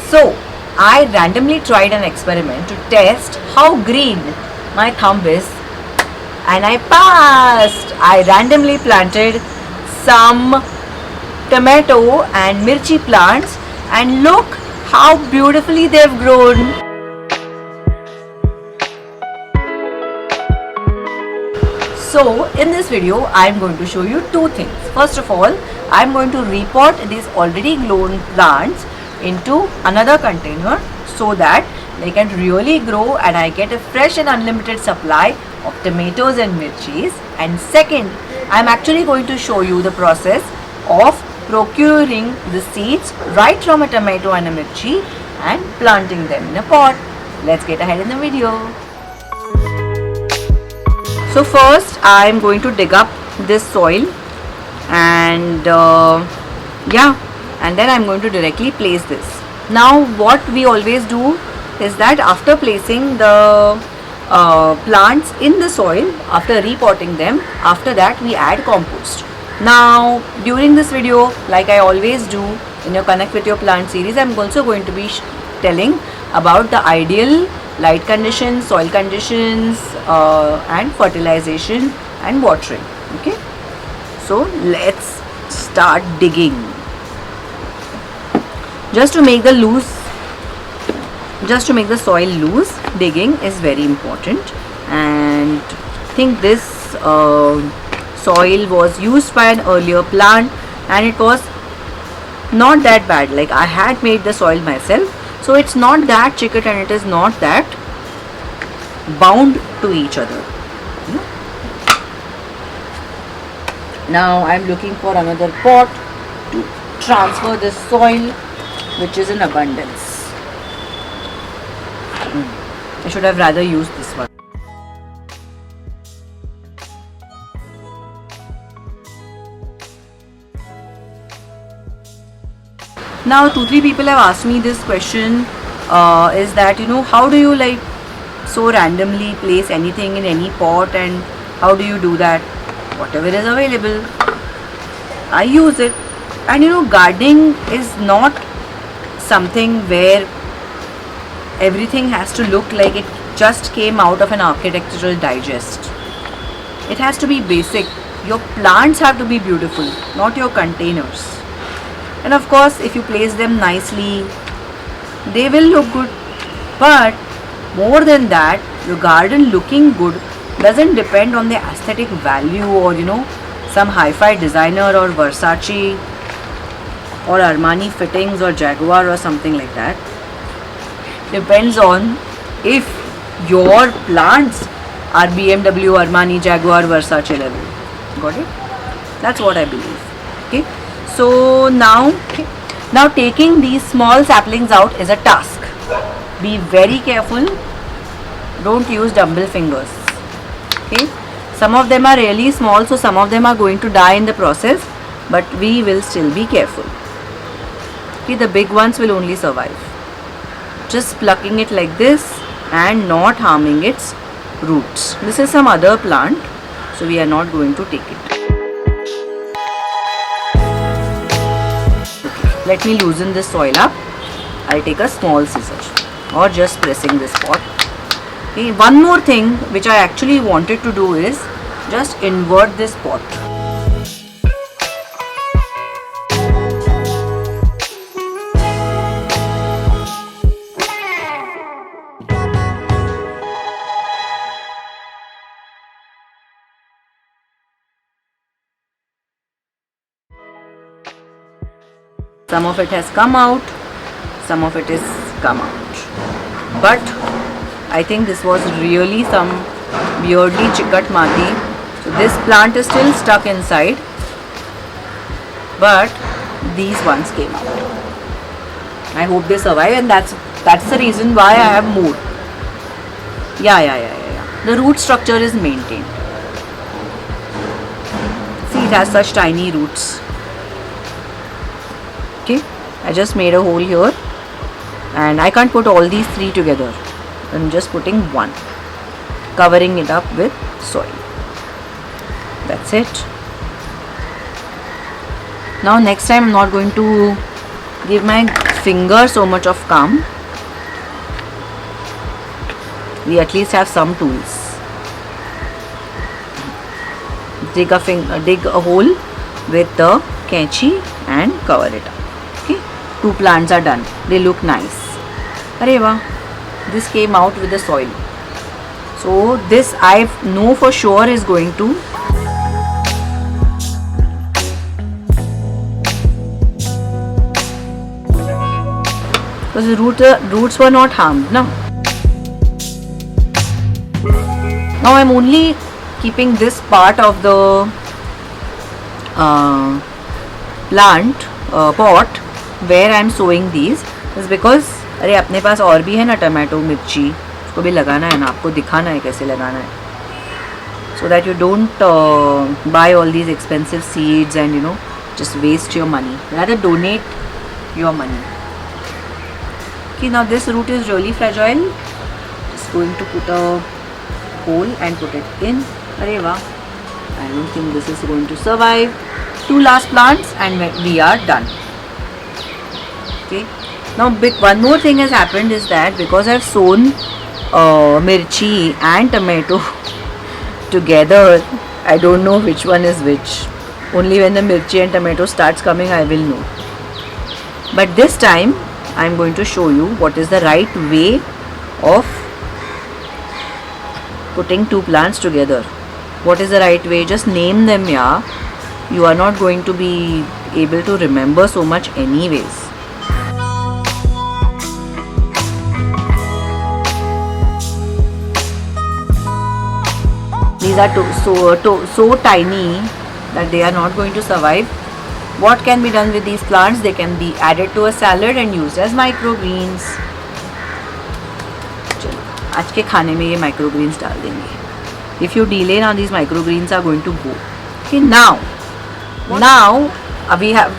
So I randomly tried an experiment to test how green my thumb is, and I passed. I randomly planted some tomato and mirchi plants, and look how beautifully they've grown. So in this video I am going to show you two things. First of all, I am going to repot these already grown plants into another container so that they can really grow and I get a fresh and unlimited supply of tomatoes and mirchis. And second, I am actually going to show you the process of procuring the seeds right from a tomato and a mirchi and planting them in a pot. Let's get ahead in the video. So first I am going to dig up this soil and and then I am going to directly place this. Now what we always do is that after placing the plants in the soil, after repotting them, after that we add compost. Now during this video, like I always do in your Connect with your plant series, I am also going to be telling about the ideal light conditions, soil conditions and fertilization and watering. Okay, so let's start digging. Just to make the soil loose, digging is very important. And I think this soil was used by an earlier plant and it was not that bad. Like I had made the soil myself, so it's not that chicket and it is not that bound to each other. Now I'm looking for another pot to transfer this soil which is in abundance. I should have rather used this one. Now 2-3 people have asked me this question, is that how do you like so randomly place anything in any pot, and how do you do that? Whatever is available, I use it. And gardening is not something where everything has to look like it just came out of an architectural digest. It has to be basic. Your plants have to be beautiful, not your containers. And of course, if you place them nicely, they will look good. But more than that, your garden looking good doesn't depend on the aesthetic value or some hi-fi designer or Versace or Armani fittings or Jaguar or something like that. Depends on if your plants are BMW, Armani, Jaguar, Versace level. Got it? That's what I believe. Okay. So now taking these small saplings out is a task. Be very careful. Don't use dumbbell fingers. Okay. Some of them are really small, so some of them are going to die in the process, but we will still be careful. Okay, the big ones will only survive. Just plucking it like this and not harming its roots. This is some other plant, so we are not going to take it. Okay, let me loosen this soil up. I'll take a small scissor or just pressing this pot. Okay, one more thing which I actually wanted to do is just invert this pot. Some of it has come out, some of it is come out. But I think this was really some weirdly chikat mati. So this plant is still stuck inside, but these ones came out. I hope they survive, and that's the reason why I have moved. Yeah. The root structure is maintained. See, it has such tiny roots. Okay, I just made a hole here, and I can't put all these three together. I'm just putting one, covering it up with soil. That's it. Now next time I'm not going to give my finger so much of calm, we at least have some tools. Dig a hole with the कैंची and cover it up. Okay, 2 plants are done. They look nice. अरे वाह, this came out with the soil. So this I know for sure is going to because the roots were not harmed. No. Now I'm only keeping this part of the plant pot where I'm sowing these is because अरे अपने पास और भी है ना tomato मिर्ची, उसको भी लगाना है ना, आपको दिखाना है कैसे लगाना है, so that you don't buy all these expensive seeds and you know just waste your money. Rather donate your money. Okay, now this root is really fragile. Just going to put a hole and put it in. अरे वाह, I don't think this is going to survive. 2 last plants and we are done. Okay. Now one more thing has happened is that because I've sown mirchi and tomato together, I don't know which one is which. Only when the mirchi and tomato starts coming I will know. But this time I'm going to show you what is the right way of putting 2 plants together. What is the right way? Just name them, yeah. You are not going to be able to remember so much anyways. These are so tiny that they are not going to survive. What can be done with these plants? They can be added to a salad and used as microgreens. चलो आज के खाने में ये microgreens डाल देंगे. If you delay now, these microgreens are going to go. Okay, now we have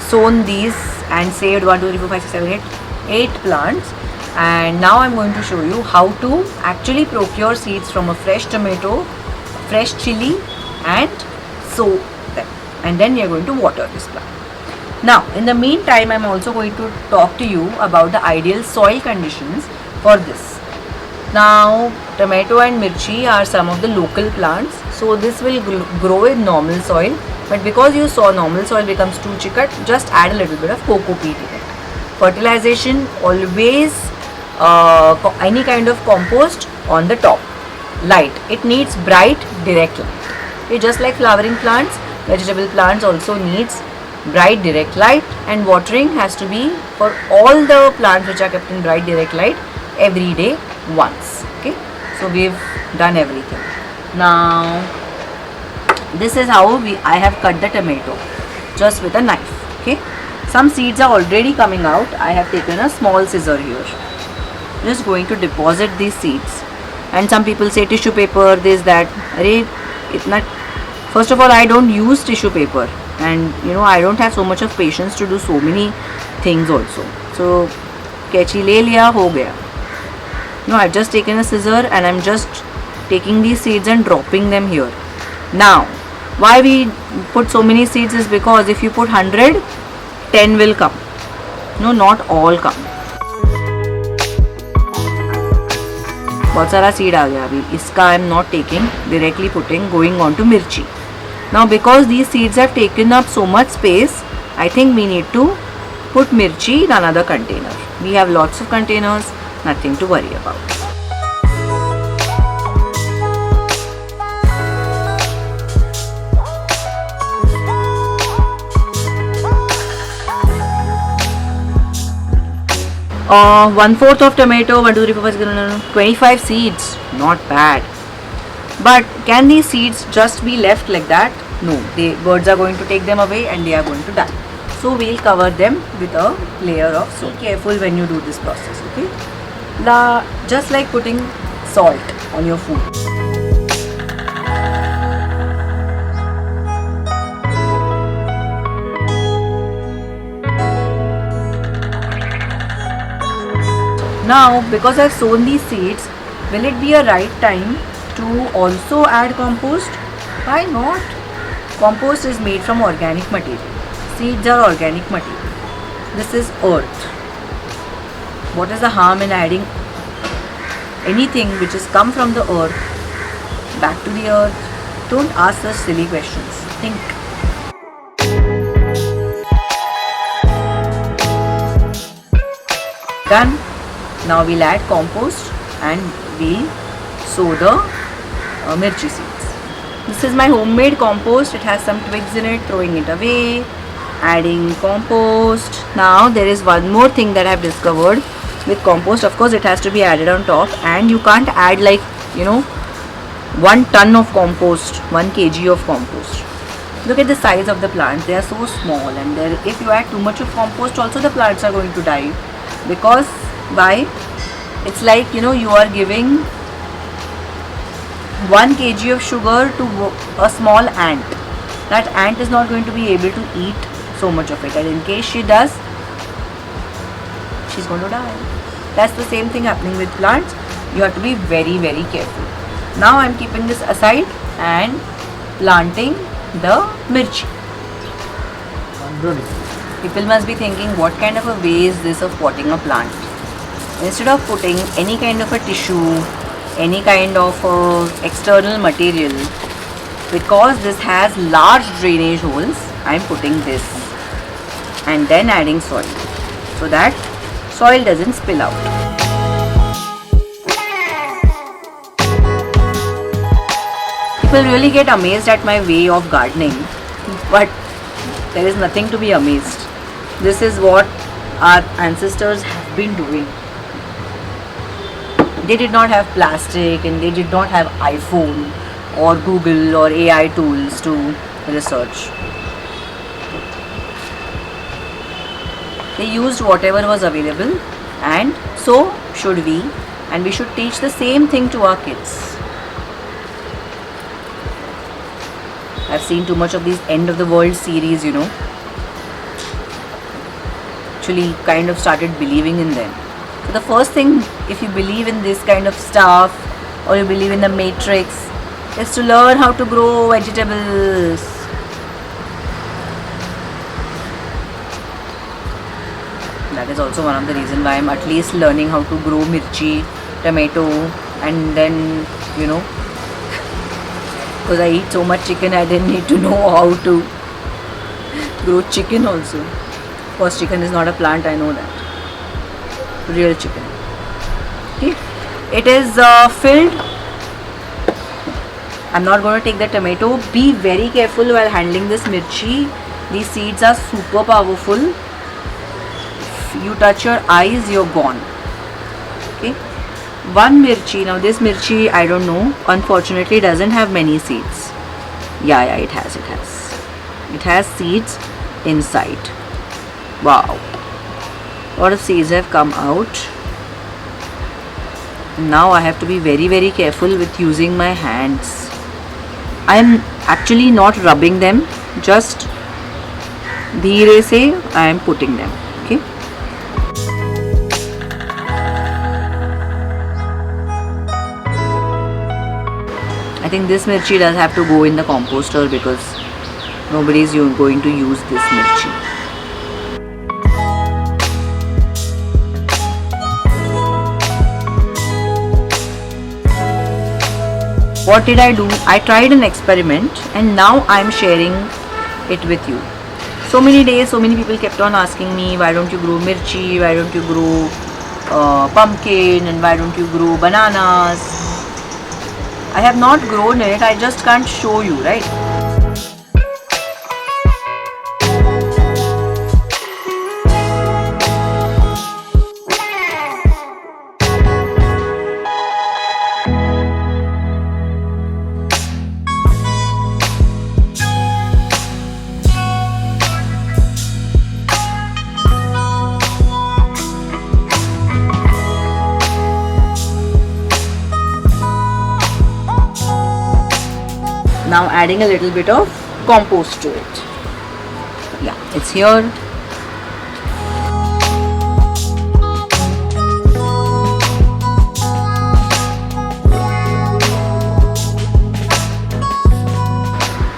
sown these and saved 1, 2, 3, 4, 5, 6, 7, 8 plants. And now I'm going to show you how to actually procure seeds from a fresh tomato, fresh chilli, and sow them. And then we are going to water this plant. Now, in the meantime, I'm also going to talk to you about the ideal soil conditions for this. Now, tomato and mirchi are some of the local plants, so this will grow in normal soil. But because you saw normal soil becomes too chikat, just add a little bit of coco peat in it. Fertilization, always any kind of compost on the top. Light, it needs bright direct light. Okay, just like flowering plants, vegetable plants also needs bright direct light, and watering has to be for all the plants which are kept in bright direct light every day once. Okay, so we've done everything. Now this is how I have cut the tomato, just with a knife. Okay, some seeds are already coming out. I have taken a small scissor here, just going to deposit these seeds. And some people say tissue paper, this, that. Arey, itna. First of all, I don't use tissue paper, and you know I don't have so much of patience to do so many things also. So कैंची ले लिया, हो गया. No, I've just taken a scissor and I'm just taking these seeds and dropping them here. Now, why we put so many seeds is because if you put 100, 10 will come. No, not all come. बहुत सारा seed आ गया अभी. इसका I'm not taking, directly putting, going on to mirchi. Now, because these seeds have taken up so much space, I think we need to put mirchi in another container. We have lots of containers, nothing to worry about. One-fourth of tomato, 1, 2, 3, 4, 5, 25 seeds, not bad. But can these seeds just be left like that? No, birds are going to take them away and they are going to die. So we'll cover them with a layer of soil. Be careful when you do this process, okay? Just like putting salt on your food. Now, because I've sown these seeds, will it be a right time to also add compost? Why not? Compost is made from organic material. Seeds are organic material. This is earth. What is the harm in adding anything which has come from the earth back to the earth? Don't ask such silly questions. Think. Done. Now we'll add compost and we'll sow the mirchi seeds. This is my homemade compost. It has some twigs in it, throwing it away, adding compost. Now there is one more thing that I have discovered with compost. Of course it has to be added on top, and you can't add like 1 ton of compost, 1 kg of compost. Look at the size of the plants. They are so small, and if you add too much of compost also, the plants are going to die. Because why? It's like you are giving 1 kg of sugar to a small ant. That ant is not going to be able to eat so much of it, and in case she does, she's going to die. That's the same thing happening with plants. You have to be very, very careful. Now I'm keeping this aside and planting the mirchi. People must be thinking, what kind of a way is this of potting a plant? Instead of putting any kind of a tissue, any kind of external material, because this has large drainage holes, I'm putting this and then adding soil so that soil doesn't spill out. People really get amazed at my way of gardening, but there is nothing to be amazed. This is what our ancestors have been doing. They did not have plastic, and they did not have iPhone or Google or AI tools to research. They used whatever was available, and so should we, and we should teach the same thing to our kids. I've seen too much of these end of the world series, Actually kind of started believing in them. So the first thing, if you believe in this kind of stuff, or you believe in the matrix, is to learn how to grow vegetables. That is also one of the reasons why I'm at least learning how to grow mirchi, tomato, and then because I eat so much chicken, I didn't need to know how to grow chicken also. Of course, chicken is not a plant, I know that. Real chicken. Okay, it is filled. I'm not going to take the tomato. Be very careful while handling this mirchi. These seeds are super powerful. If you touch your eyes, you're gone. Okay, 1 mirchi. Now this mirchi, I don't know, unfortunately doesn't have many seeds. Yeah, it has. It has seeds inside. Wow, a lot of seeds have come out. Now I have to be very, very careful with using my hands. I am actually not rubbing them, just dheere se I am putting them. Okay. I think this mirchi does have to go in the composter because nobody is going to use this mirchi. What did I do? I tried an experiment, and now I am sharing it with you. So many days, so many people kept on asking me, why don't you grow mirchi, why don't you grow pumpkin, and why don't you grow bananas? I have not grown it, I just can't show you, right? Now adding a little bit of compost to it. Yeah, it's here.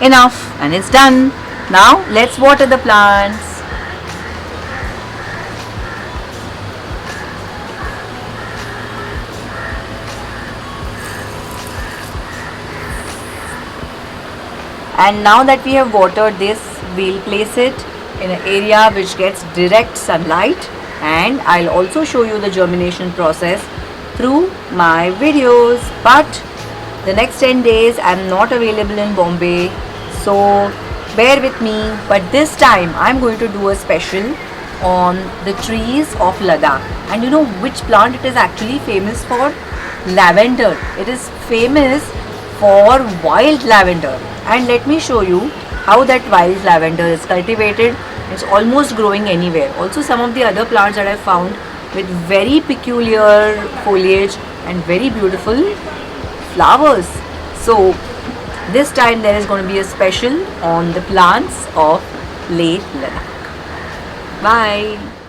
Enough, and it's done. Now let's water the plants. And now that we have watered this, we'll place it in an area which gets direct sunlight, and I'll also show you the germination process through my videos. But the next 10 days I'm not available in Bombay, so bear with me. But this time I'm going to do a special on the trees of Ladakh. And you know which plant it is actually famous for? Lavender. It is famous for wild lavender, and let me show you how that wild lavender is cultivated. It's almost growing anywhere. Also some of the other plants that I found with very peculiar foliage and very beautiful flowers. So this time there is going to be a special on the plants of Leh Ladakh. Bye.